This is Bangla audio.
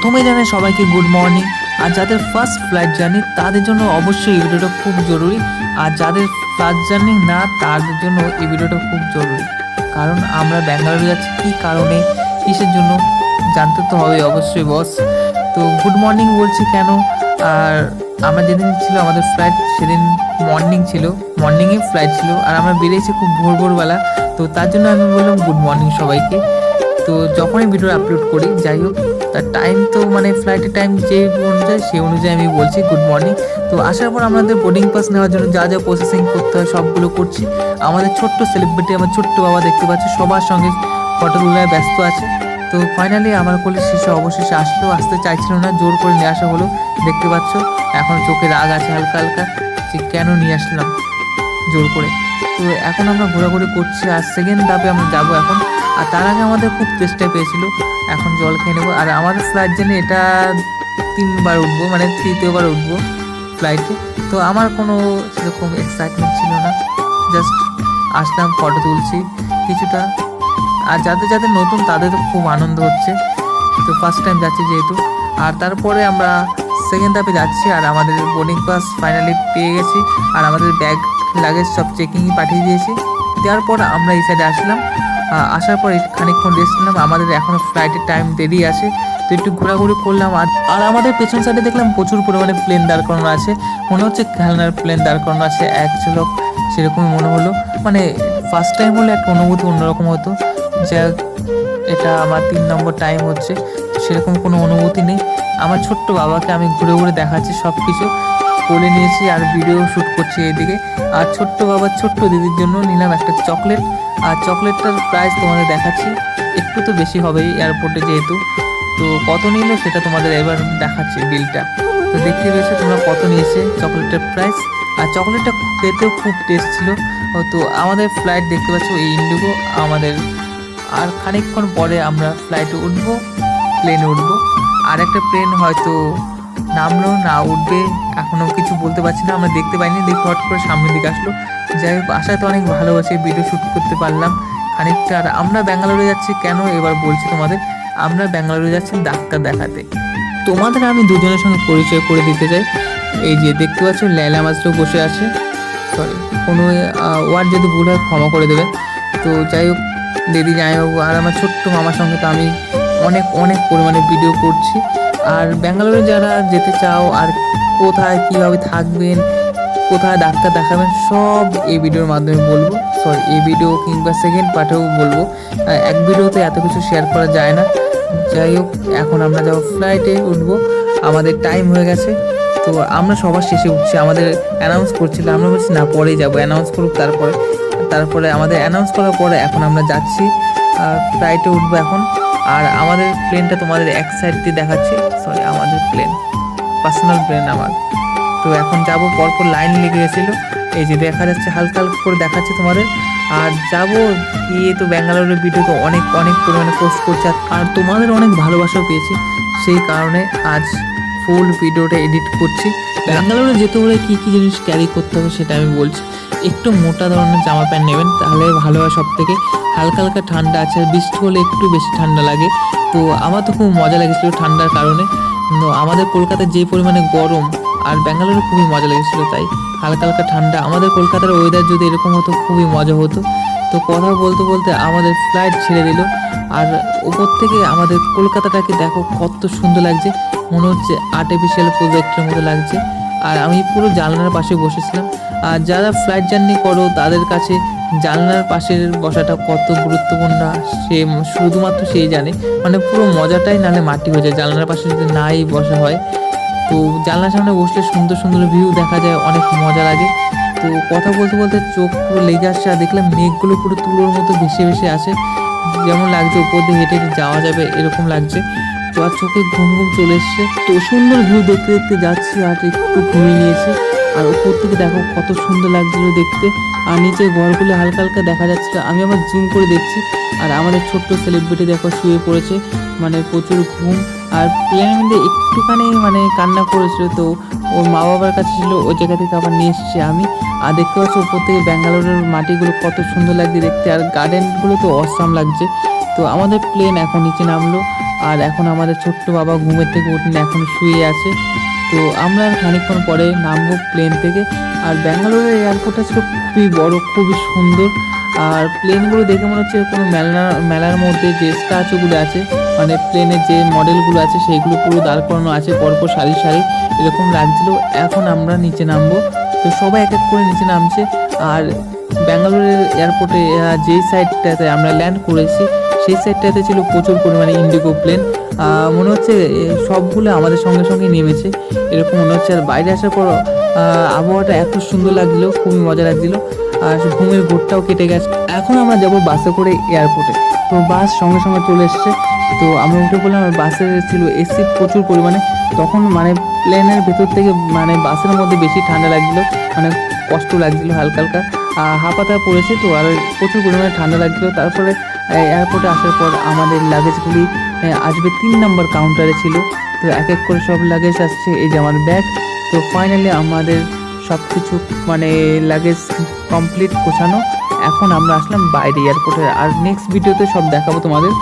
প্রথমে জানাই সবাইকে গুড মর্নিং। আর যাদের ফার্স্ট ফ্লাইট জার্নি তাদের জন্য অবশ্যই এই ভিডিওটা খুব জরুরি। আর যাদের ফার্স্ট জার্নি না তাদের জন্য এই ভিডিওটা খুব জরুরি, কারণ আমরা ব্যাঙ্গালোরে যাচ্ছি কী কারণে, কিসের জন্য জানতে তো হবে অবশ্যই বস। তো গুড মর্নিং বলছি কেন, আর আমরা যেদিন ছিল আমাদের ফ্লাইট সেদিন মর্নিং ছিল, মর্নিংয়ে ফ্লাইট ছিল, আর আমরা বেরিয়েছি খুব ভোরবেলা। তো তার জন্য আমি বললাম গুড মর্নিং সবাইকে। তো যখনই ভিডিও আপলোড করি, যাই হোক তার টাইম তো মানে ফ্লাইটের টাইম যে অনুযায়ী সেই অনুযায়ী আমি বলছি গুড মর্নিং। তো আসার পর আমাদের বোর্ডিং পাস নেওয়ার জন্য যা যা প্রসেসিং করতে হয় সবগুলো করছি। আমাদের ছোট্ট সেলিব্রিটি, আমার ছোট্ট বাবা দেখতে পাচ্ছি সবার সঙ্গে ফটো তোলায় ব্যস্ত আছে। তো ফাইনালি আমার কোলের শিশু অবশেষে আসলো, আসতে চাইছিল না, জোর করে নিয়ে আসা হলো। দেখতে পাচ্ছ এখন চোখে রাগ আছে হালকা হালকা, যে কেন নিয়ে আসলাম জোর করে। তো এখন আমরা ঘোরাঘুরি করছি, আর সেকেন্ড ধাপে আমরা যাবো এখন। আর তার আগে আমাদের খুব চেষ্টা পেয়েছিল, এখন জল খেয়ে নেবো। আর আমাদের ফ্লাইট জানি এটা 3বার উঠবো, মানে 3য় বার উঠবো ফ্লাইটে। তো আমার কোনো সেরকম এক্সাইটমেন্ট ছিল না, জাস্ট আসলাম, ফটো তুলছি কিছুটা। আর যাদের যাদের নতুন তাদের তো খুব আনন্দ হচ্ছে, তো ফার্স্ট টাইম যাচ্ছি যেহেতু। আর তারপরে আমরা সেকেন্ড ধাপে যাচ্ছি, আর আমাদের বোর্ডিং পাস ফাইনালি পেয়ে গেছি। আর আমাদের ব্যাগ লাগেজ সব চেকিংয়ে পাঠিয়ে দিয়েছি। দেওয়ার পর আমরা এই সাইডে আসলাম। আসার পর খানিকক্ষণ রেস্ট নিলাম, আমাদের এখনও ফ্লাইটের টাইম দেরি আছে, তো একটু ঘোরাঘুরি করলাম। আর আমাদের পেছন সাইডে দেখলাম প্রচুর পরিমাণে প্লেন দাঁড় করানো আছে, মনে হচ্ছে খেলনার প্লেন দাঁড় করানো আছে এক ঝলক, সেরকমই মনে হলো। মানে ফার্স্ট টাইম হলে একটা অনুভূতি অন্যরকম হতো। যা এটা আমার 3 নম্বর টাইম হচ্ছে, সেরকম কোনো অনুভূতি নেই। আমার ছোট্ট বাবাকে আমি ঘুরে ঘুরে দেখাচ্ছি সব কিছু, কোলে নিয়েছি আর ভিডিও শ্যুট করছি এইদিকে। আর ছোট্ট বাবার ছোট্ট দিদির জন্য নিলাম একটা চকলেট, আর চকলেটটার প্রাইস তোমাদের দেখাচ্ছি, একটু তো বেশি হবেই এয়ারপোর্টে যেহেতু। তো কত নিল সেটা তোমাদের এবার দেখাচ্ছি বিলটা। তো দেখতে পেয়েছো তোমরা কত নিয়েছে চকলেটের প্রাইস। আর চকলেটটা খেতেও খুব টেস্ট ছিল। তো আমাদের ফ্লাইট দেখতে পাচ্ছ এই ইন্ডিগো আমাদের, আর খানিকক্ষণ পরে আমরা ফ্লাইটে উঠবো, প্লেনে উঠবো। আর একটা প্লেন হয়তো নামলো না উঠবে এখনও কিছু বলতে পারছি না, আমরা দেখতে পাইনি, দেখে হট করে সামনের দিকে আসলো। যাই হোক আসাতে অনেক ভালো আছে, ভিডিও শ্যুট করতে পারলাম খানিকটা। আর আমরা ব্যাঙ্গালোরে যাচ্ছি কেন এবার বলছি তোমাদের, আমরা ব্যাঙ্গালোরে যাচ্ছি ডাক্তার দেখাতে। তোমাদের আমি দুজনের সঙ্গে পরিচয় করে দিতে চাই। এই যে দেখতে পাচ্ছ লায়লা মাজরাও বসে আছে, সরি কোনো ওয়ার্ড যদি ভুল হয় ক্ষমা করে দেবেন। তো যাই হোক দিদি যাই হোক, আর আমার ছোট্ট মামার সঙ্গে তো আমি অনেক অনেক পরিমাণে ভিডিও করছি। আর ব্যাঙ্গালোরে যারা যেতে চাও আর কোথায় কীভাবে থাকবেন, কোথায় ডাক্তার দেখাবেন, সব এই ভিডিওর মাধ্যমে বলবো। সরি এই ভিডিও কিংবা সেকেন্ড পার্টেও বলবো, এক ভিডিওতে এত কিছু শেয়ার করা যায় না। যাই হোক এখন আমরা যাবো ফ্লাইটে উঠবো, আমাদের টাইম হয়ে গেছে। তো আমরা সবার শেষে উঠছি, আমাদের অ্যানাউন্স করছিল, আমরা বলছি না পরেই যাবো, অ্যানাউন্স করুক তারপরে আমাদের অ্যানাউন্স করার পরে এখন আমরা যাচ্ছি ফ্লাইটে উঠবো এখন। আর আমাদের প্লেনটা তোমাদের এক সাইড দিয়ে দেখাচ্ছি, সরি আমাদের প্লেন পার্সোনাল প্লেন আমার। তো এখন যাবো, পরপর লাইন লেগে গেছিলো, এই যে দেখা যাচ্ছে হালকা হালকা করে দেখাচ্ছি তোমাদের। আর যাবো গিয়ে তো ব্যাঙ্গালোরের ভিডিও তো অনেক অনেক পরিমাণে পোস্ট করছে, আর তোমাদের অনেক ভালোবাসাও পেয়েছি, সেই কারণে আজ ফুল ভিডিওটা এডিট করছি। ব্যাঙ্গালোরে যেতে হলে কী কী জিনিস ক্যারি করতে হবে সেটা আমি বলছি। একটু মোটা ধরনের জামা প্যান্ট নেবেন, তাহলে ভালো হয় সব থেকে। হালকা হালকা ঠান্ডা আছে, বৃষ্টি হলে একটু বেশি ঠান্ডা লাগে। তো আমার তো খুব মজা লেগেছিলো ঠান্ডার কারণে। আমাদের কলকাতায় যে পরিমাণে গরম, আর ব্যাঙ্গালোরে খুবই মজা লেগেছিলো, তাই হালকা হালকা ঠান্ডা। আমাদের কলকাতার ওয়েদার যদি এরকম হতো খুবই মজা হতো। তো কথা বলতে বলতে আমাদের ফ্লাইট ছেড়ে দিল, আর উপর থেকে আমাদের কলকাতাটাকে দেখো কত সুন্দর লাগছে, মনে হচ্ছে আর্টিফিশিয়াল প্রজেক্টের মতো লাগছে। আর আমি পুরো জানলার পাশে বসেছিলাম। আর যারা ফ্লাইট জার্নি করো তাদের কাছে জানলার পাশের বসাটা কত গুরুত্বপূর্ণ সে শুধুমাত্র সেই জানে, মানে পুরো মজাটাই নালে মাটি হয়ে যায় জানলার পাশে যদি নাই বসা হয়। তো জানলার সামনে বসলে সুন্দর সুন্দর ভিউ দেখা যায়, অনেক মজা লাগে। তো কথা বলতে বলতে চোখ পুরো লেগে আসছে, আর দেখলাম মেঘগুলো পুরো তুলোর মতো ভেসে ভেসে আসে, যেমন লাগছে উপর দিয়ে হেঁটে হেঁটে যাওয়া যাবে এরকম লাগছে। তো আর চোখে ঘুম ঘুম চলে এসছে, তো সুন্দর ভিউ দেখতে দেখতে যাচ্ছি, আর একটু ঘুমিয়ে নিয়েছি। আর উপর থেকে দেখো কত সুন্দর লাগছিল দেখতে, আর নিচে ঘরগুলো হালকা হালকা দেখা যাচ্ছিল, আমি আবার জুম করে দেখছি। আর আমাদের ছোট্ট সেলিব্রিটি দেখো শুয়ে পড়েছে, মানে প্রচুর ঘুম। আর প্লেনের মধ্যে একটুখানি মানে কান্না করেছিল, তো ওর মা বাবার কাছে ছিল, ওই জায়গা থেকে আবার নিয়ে এসেছি আমি। আর দেখতে পাচ্ছি উপর থেকে ব্যাঙ্গালোরের মাটিগুলো কত সুন্দর লাগছে দেখতে, আর গার্ডেনগুলো তো অসাম লাগছে। তো আমাদের প্লেন এখন নিচে নামলো, আর এখন আমাদের ছোট্ট বাবা ঘুমের থেকে উঠেন, এখন শুয়ে আছে। তো আমরা খানিকক্ষণ পরে নামবো প্লেন থেকে। আর ব্যাঙ্গালোরের এয়ারপোর্টটা ছিল খুবই বড়, খুবই সুন্দর। আর প্লেনগুলো দেখে মনে হচ্ছে কোনো মেলার মধ্যে যে স্ট্যাচুগুলো আছে, মানে প্লেনের যে মডেলগুলো আছে সেইগুলো পুরো দাঁড় করানো আছে পরপর সারি সারি, এরকম লাগছিল। এখন আমরা নিচে নামবো, তো সবাই এক এক করে নিচে নামছে। আর ব্যাঙ্গালোরের এয়ারপোর্টে যেই সাইডটাতে আমরা ল্যান্ড করেছি সেই সাইডটাতে ছিল প্রচুর পরিমাণে ইন্ডিগো প্লেন। মনে হচ্ছে সবগুলো আমাদের সঙ্গে সঙ্গে নেমেছে এরকম মনে হচ্ছে। আর বাইরে আসার পর আবহাওয়াটা এত সুন্দর লাগছিল, খুবই মজা লাগছিল। আর ঘুমের ঘোরটাও কেটে গেছে। এখন আমরা যাব বাসে করে এয়ারপোর্টে। তো বাস সঙ্গে সঙ্গে চলে এসছে, তো আমরা উঠে পড়লাম। আর বাসে ছিল এসি প্রচুর পরিমাণে। তখন মানে প্লেনের ভেতর থেকে মানে বাসের মধ্যে বেশি ঠান্ডা লাগছিল, মানে কষ্ট লাগছিল হালকা হালকা, হাঁপাতা পড়েছে। তো আর প্রচুর পরিমাণে ঠান্ডা লাগছিল। তারপরে এয়ারপোর্টে আসার পর আমাদের লাগেজগুলি আসবে 3 নম্বর কাউন্টারে ছিল। তো এক এক করে সব লাগেজ আসছে, এই যে আমার ব্যাগ। তো ফাইনালি আমাদের সব কিছু মানে লাগেজ কমপ্লিট গোছানো। এখন আমরা আসলাম বাইরে এয়ারপোর্টে। আর নেক্সট ভিডিওতে সব দেখাবো তোমাদের।